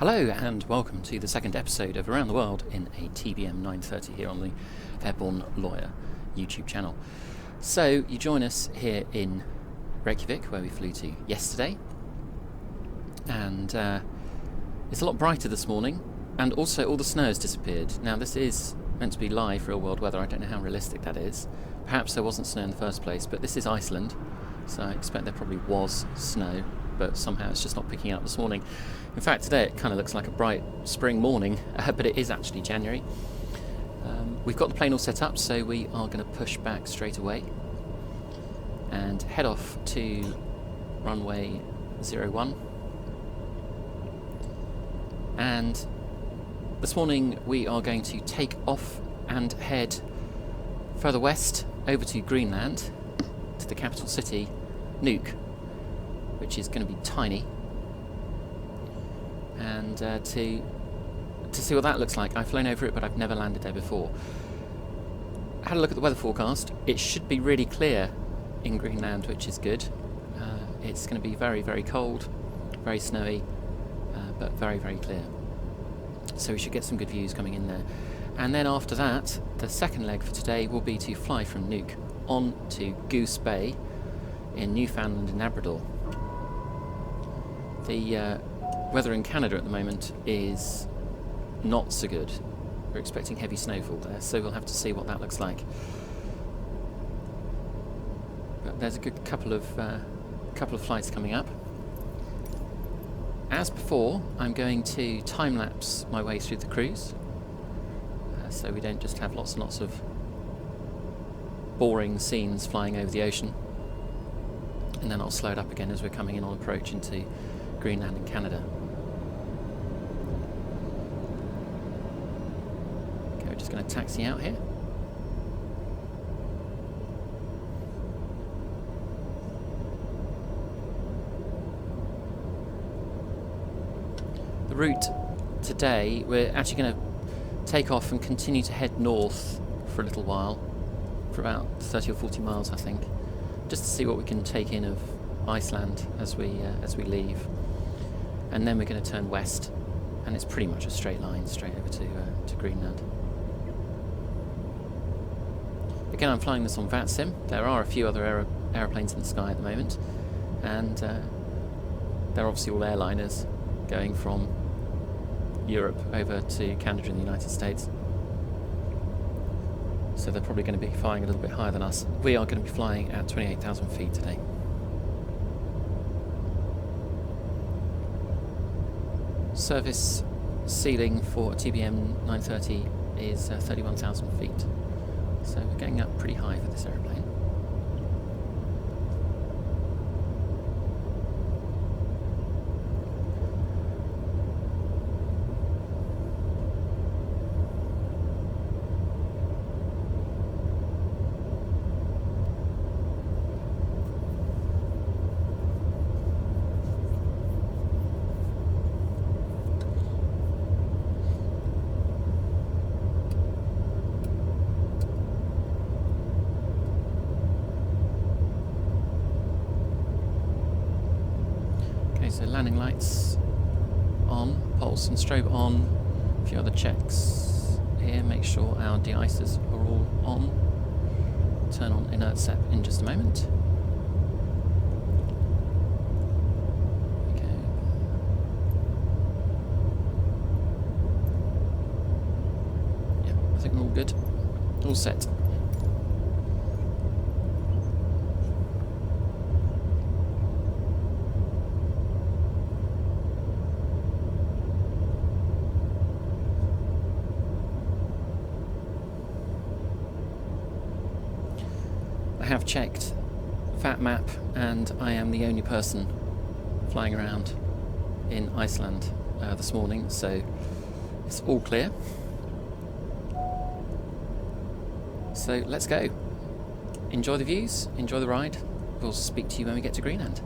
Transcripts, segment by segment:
Hello and welcome to the second episode of Around the World in a TBM 930 here on the Airborne Lawyer YouTube channel. So you join us here in Reykjavik, where we flew to yesterday, and it's a lot brighter this morning, and also all the snow has disappeared. Now this is meant to be live real world weather. I don't know how realistic that is. Perhaps there wasn't snow in the first place, but this is Iceland, so I expect there probably was snow, but somehow it's just not picking up this morning. In fact, today it kind of looks like a bright spring morning, but it is actually January. We've got the plane all set up, so we are going to push back straight away and head off to runway 01. And this morning we are going to take off and head further west over to Greenland, to the capital city, Nuuk, which is going to be tiny, and to see what that looks like. I've flown over it, but I've never landed there before. I had a look at the weather forecast. It should be really clear in Greenland, which is good. It's going to be very, very cold, very snowy, but very, very clear. So we should get some good views coming in there. And then after that, the second leg for today will be to fly from Nuuk on to Goose Bay in Newfoundland and Labrador. The weather in Canada at the moment is not so good. We're expecting heavy snowfall there, so we'll have to see what that looks like. But there's a good couple of flights coming up. As before, I'm going to time-lapse my way through the cruise, so we don't just have lots and lots of boring scenes flying over the ocean. And then I'll slow it up again as we're coming in on approach into Greenland and Canada. Okay, we're just going to taxi out here. The route today, we're actually going to take off and continue to head north for a little while, for about 30 or 40 miles I think, just to see what we can take in of Iceland as we leave, and then we're going to turn west, and it's pretty much a straight line straight over to Greenland. Again, I'm flying this on VATSIM. There are a few other aeroplanes in the sky at the moment, and they're obviously all airliners going from Europe over to Canada and the United States. So they're probably going to be flying a little bit higher than us. We are going to be flying at 28,000 feet today. Service ceiling for a TBM 930 is 31,000 feet. So we're getting up pretty high for this aeroplane. So landing lights on, pulse and strobe on, a few other checks here, make sure our de-icers are all on. Turn on inert SEP in just a moment. Okay. Yeah, I think we're all good. All set. I have checked VATMAP, and I am the only person flying around in Iceland this morning, so it's all clear. So let's go. Enjoy the views, enjoy the ride. We'll speak to you when we get to Greenland.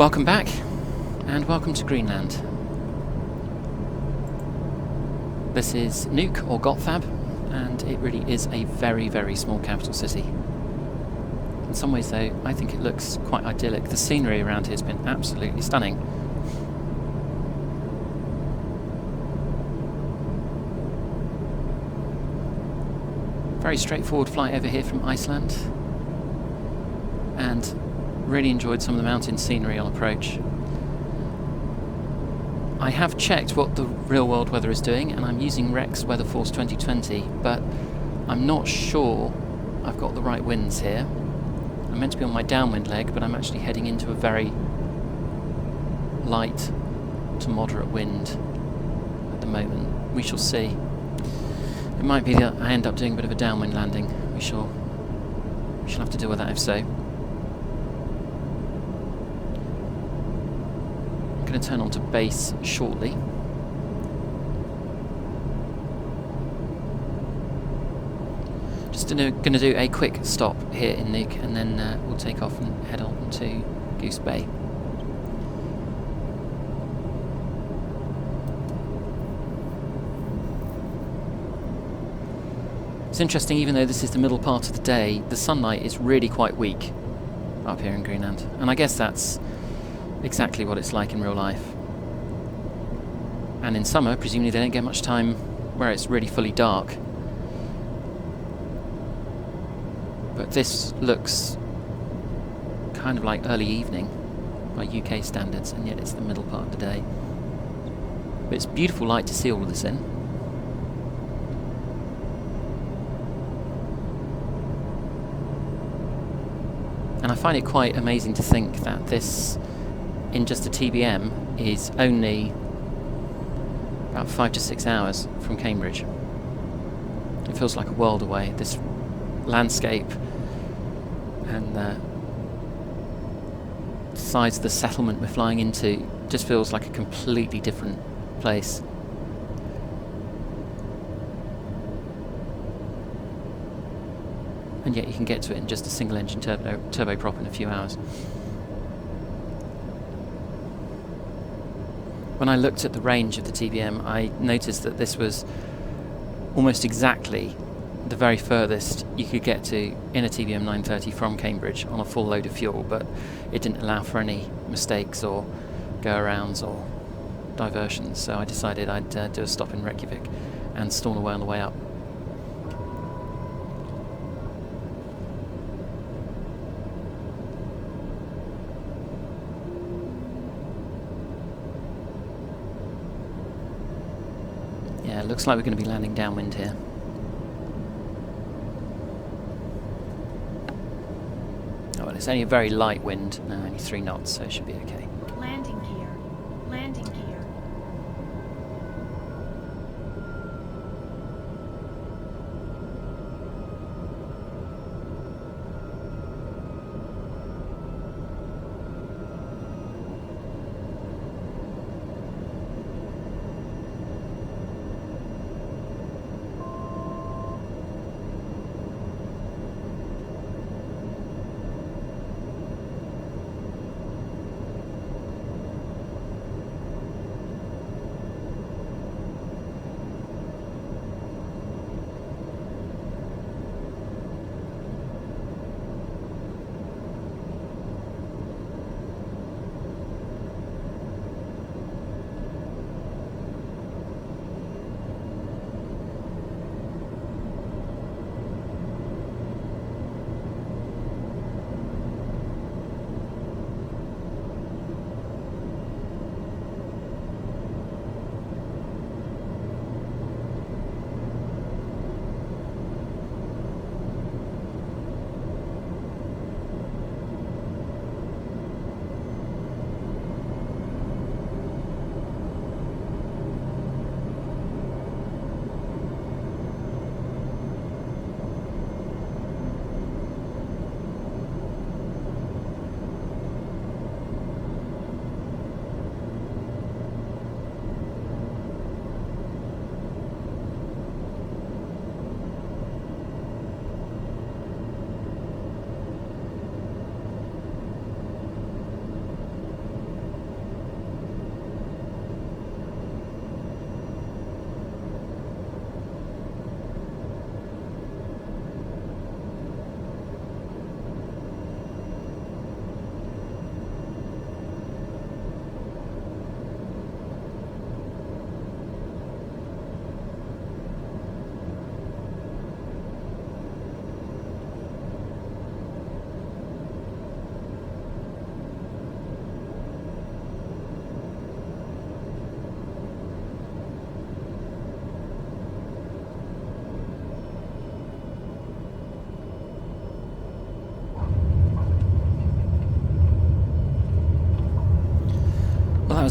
Welcome back, and welcome to Greenland. This is Nuuk, or Gotthab, and it really is a very, very small capital city. In some ways though, I think it looks quite idyllic. The scenery around here has been absolutely stunning. Very straightforward flight over here from Iceland, and really enjoyed some of the mountain scenery on approach. I have checked what the real world weather is doing, and I'm using Rex Weather Force 2020, but I'm not sure I've got the right winds here. I'm meant to be on my downwind leg, but I'm actually heading into a very light to moderate wind at the moment. We shall see. It might be that I end up doing a bit of a downwind landing. We shall have to deal with that if so. I'm going to turn on to base shortly. Just going to do a quick stop here in Nuuk, and then we'll take off and head on to Goose Bay. It's interesting, even though this is the middle part of the day, the sunlight is really quite weak up here in Greenland, and I guess that's exactly what it's like in real life. And in summer, presumably they don't get much time where it's really fully dark. But this looks kind of like early evening by UK standards, and yet it's the middle part of the day. But it's beautiful light to see all of this in. And I find it quite amazing to think that this, in just a TBM, is only about 5 to 6 hours from Cambridge. It feels like a world away. This landscape and the size of the settlement we're flying into just feels like a completely different place. And yet you can get to it in just a single engine turboprop in a few hours. When I looked at the range of the TBM, I noticed that this was almost exactly the very furthest you could get to in a TBM 930 from Cambridge on a full load of fuel, but it didn't allow for any mistakes or go-arounds or diversions, so I decided I'd do a stop in Reykjavik and stall away on the way up. Yeah, it looks like we're going to be landing downwind here. Oh, well, it's only a very light wind, no, only 3 knots, so it should be okay. Landing gear. Landing gear.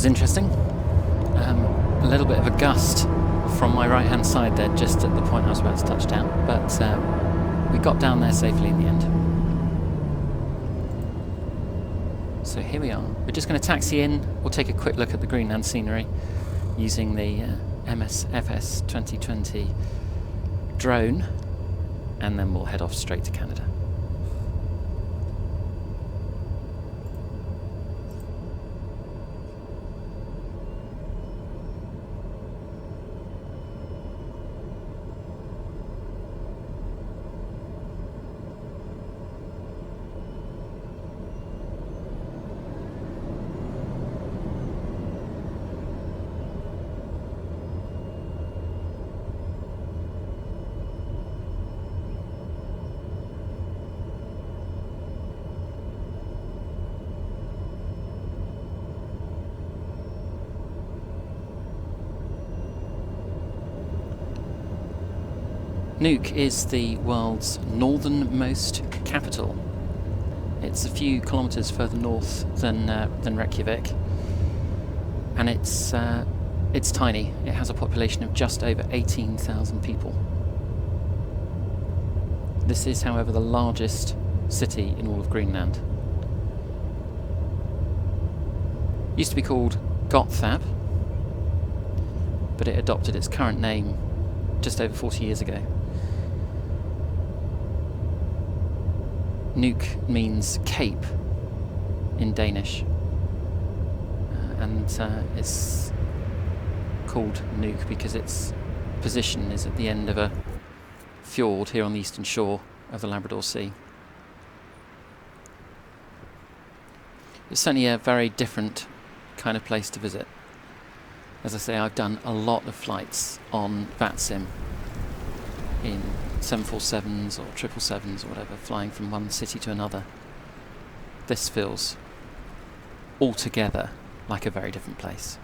was interesting. A little bit of a gust from my right hand side there, just at the point I was about to touch down, but we got down there safely in the end. So here we are. We're just going to taxi in. We'll take a quick look at the Greenland scenery using the MSFS 2020 drone, and then we'll head off straight to Canada. Nuuk is the world's northernmost capital. It's a few kilometres further north than Reykjavik, and it's tiny. It has a population of just over 18,000 people. This is, however, the largest city in all of Greenland. It used to be called Gotthab, but it adopted its current name just over 40 years ago. Nuuk means cape in Danish, and it's called Nuuk because its position is at the end of a fjord here on the eastern shore of the Labrador Sea. It's certainly a very different kind of place to visit. As I say, I've done a lot of flights on VATSIM in 747s or 777s or whatever, flying from one city to another. This feels altogether like a very different place.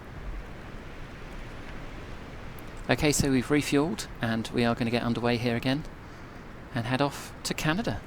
Okay, so we've refueled and we are going to get underway here again and head off to Canada.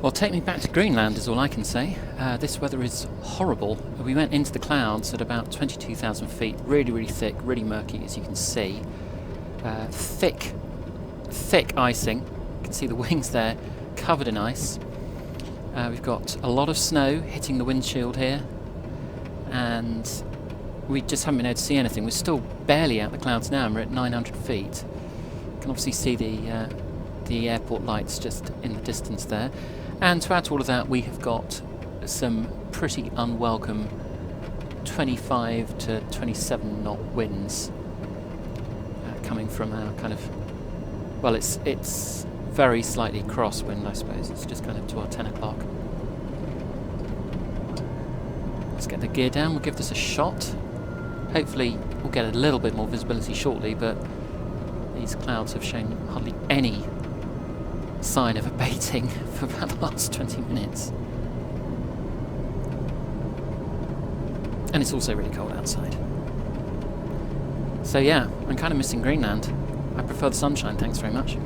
Well, take me back to Greenland is all I can say. This weather is horrible. We went into the clouds at about 22,000 feet, really, really thick, really murky, as you can see. Thick icing. You can see the wings there, covered in ice. We've got a lot of snow hitting the windshield here, and we just haven't been able to see anything. We're still barely out the clouds now, and we're at 900 feet. You can obviously see the airport lights just in the distance there. And to add to all of that, we have got some pretty unwelcome 25 to 27 knot winds coming from our kind of, well, it's very slightly crosswind, I suppose. It's just kind of to our 10 o'clock. Let's get the gear down, we'll give this a shot. Hopefully we'll get a little bit more visibility shortly, but these clouds have shown hardly any sign of abating for about the last 20 minutes. And it's also really cold outside. So yeah, I'm kind of missing Greenland. I prefer the sunshine, thanks very much.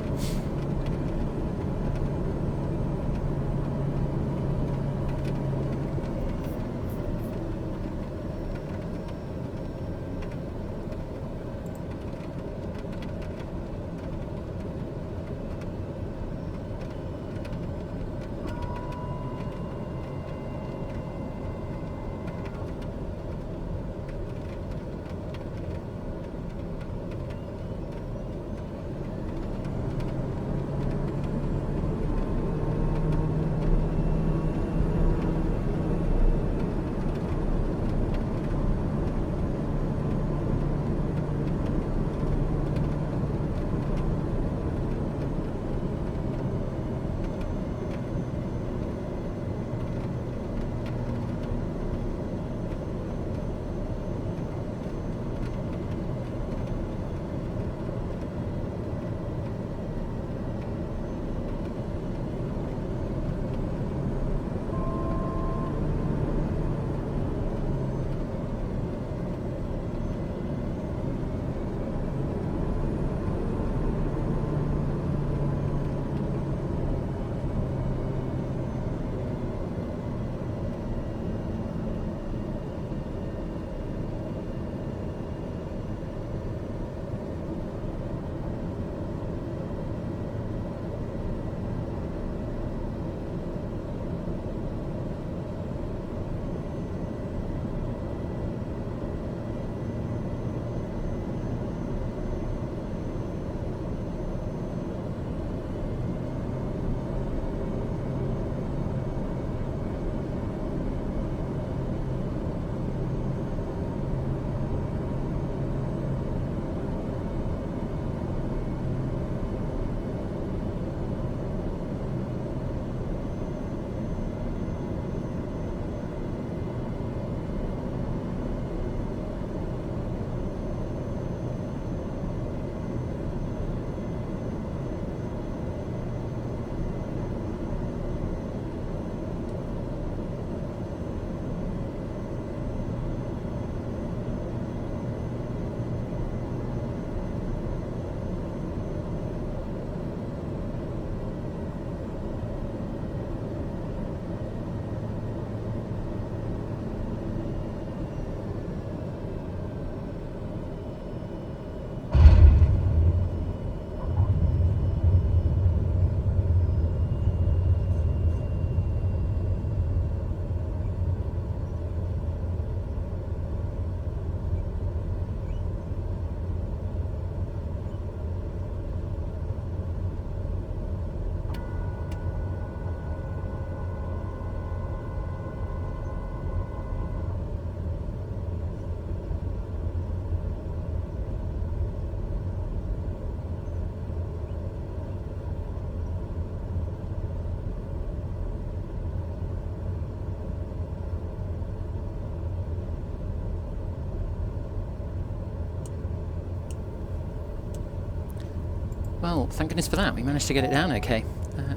Well, thank goodness for that. We managed to get it down okay.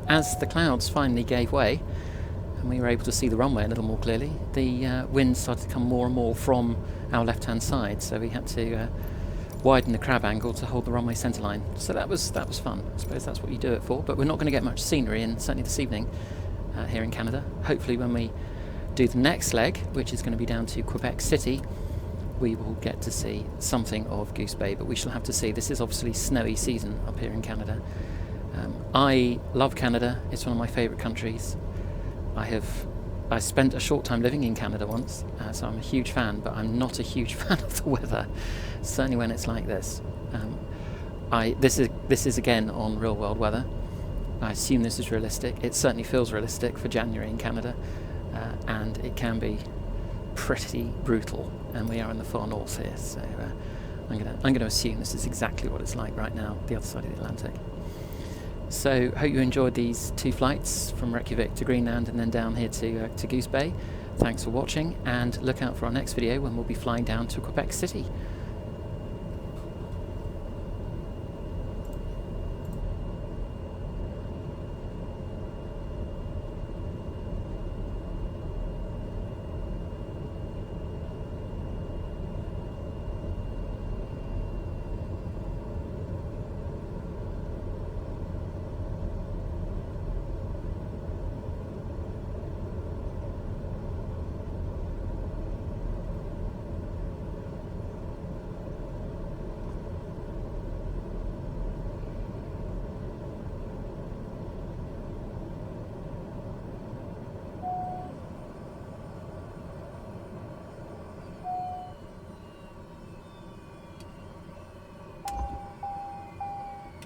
As the clouds finally gave way and we were able to see the runway a little more clearly, the wind started to come more and more from our left-hand side, so we had to widen the crab angle to hold the runway centerline. So that was fun. I suppose that's what you do it for, but we're not going to get much scenery, and certainly this evening here in Canada. Hopefully when we do the next leg, which is going to be down to Quebec City, we will get to see something of Goose Bay, but we shall have to see. This is obviously snowy season up here in Canada. I love Canada. It's one of my favourite countries. I spent a short time living in Canada once, so I'm a huge fan, but I'm not a huge fan of the weather, certainly when it's like this. This is again on real world weather. I assume this is realistic. It certainly feels realistic for January in Canada, and it can be pretty brutal, and we are in the far north here, so I'm gonna assume this is exactly what it's like right now, the other side of the Atlantic. So hope you enjoyed these 2 flights from Reykjavik to Greenland and then down here to Goose Bay. Thanks for watching, and look out for our next video when we'll be flying down to Quebec City.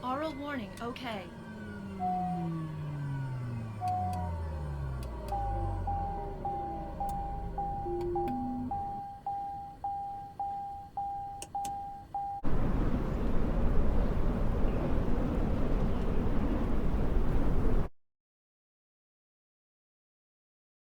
Aural warning, okay.